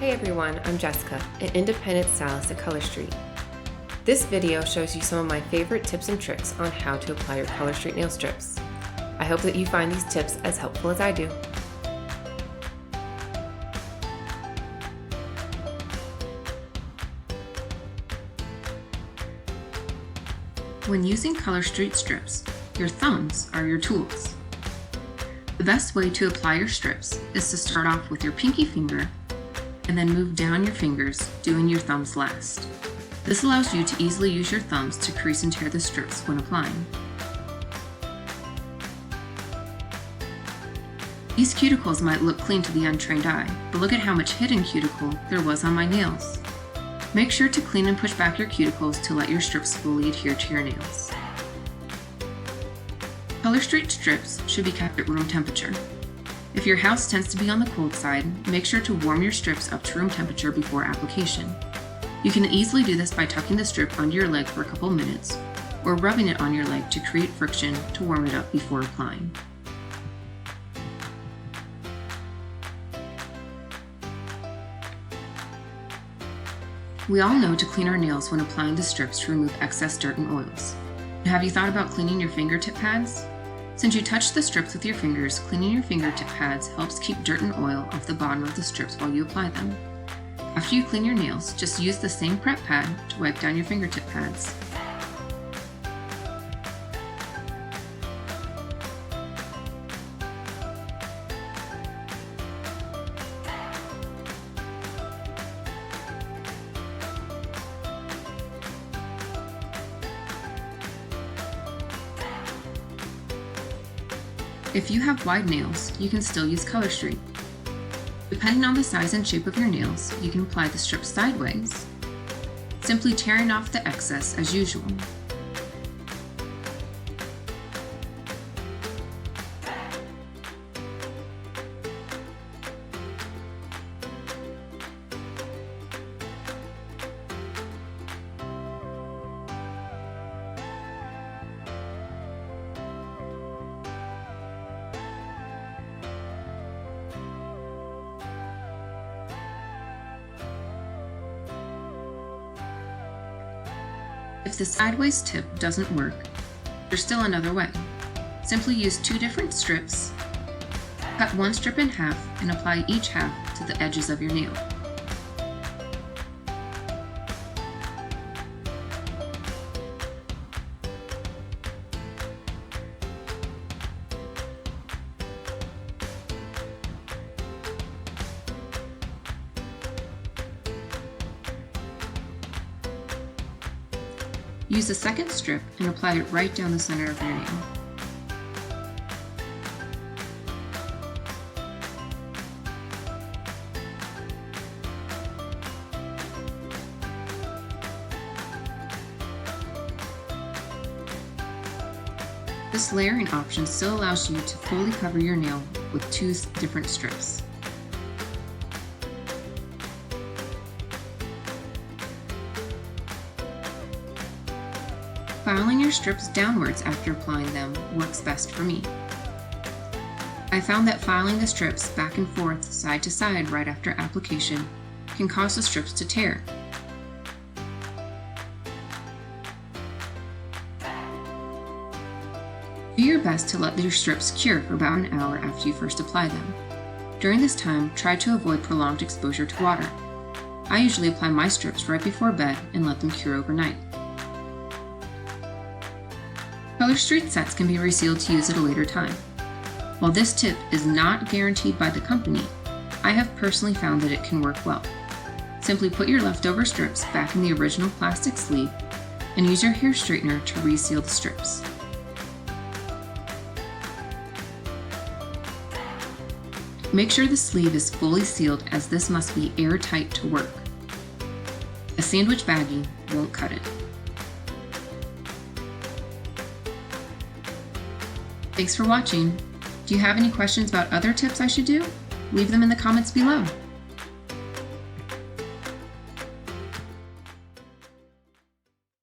Hey everyone, I'm Jessica, an independent stylist at Color Street. This video shows you some of my favorite tips and tricks on how to apply your Color Street nail strips. I hope that you find these tips as helpful as I do. When using Color Street strips, your thumbs are your tools. The best way to apply your strips is to start off with your pinky finger and then move down your fingers, doing your thumbs last. This allows you to easily use your thumbs to crease and tear the strips when applying. These cuticles might look clean to the untrained eye, but look at how much hidden cuticle there was on my nails. Make sure to clean and push back your cuticles to let your strips fully adhere to your nails. Color Street strips should be kept at room temperature. If your house tends to be on the cold side, make sure to warm your strips up to room temperature before application. You can easily do this by tucking the strip under your leg for a couple minutes, or rubbing it on your leg to create friction to warm it up before applying. We all know to clean our nails when applying the strips to remove excess dirt and oils. Have you thought about cleaning your fingertip pads? Since you touch the strips with your fingers, cleaning your fingertip pads helps keep dirt and oil off the bottom of the strips while you apply them. After you clean your nails, just use the same prep pad to wipe down your fingertip pads. If you have wide nails, you can still use Color Street. Depending on the size and shape of your nails, you can apply the strips sideways, simply tearing off the excess as usual. If the sideways tip doesn't work, there's still another way. Simply use two different strips, cut one strip in half, and apply each half to the edges of your nail. Use the second strip and apply it right down the center of your nail. This layering option still allows you to fully cover your nail with two different strips. Filing your strips downwards after applying them works best for me. I found that filing the strips back and forth, side to side right after application can cause the strips to tear. Do your best to let your strips cure for about an hour after you first apply them. During this time, try to avoid prolonged exposure to water. I usually apply my strips right before bed and let them cure overnight. Color Street sets can be resealed to use at a later time. While this tip is not guaranteed by the company, I have personally found that it can work well. Simply put your leftover strips back in the original plastic sleeve and use your hair straightener to reseal the strips. Make sure the sleeve is fully sealed, as this must be airtight to work. A sandwich baggie won't cut it. Thanks for watching. Do you have any questions about other tips I should do? Leave them in the comments below.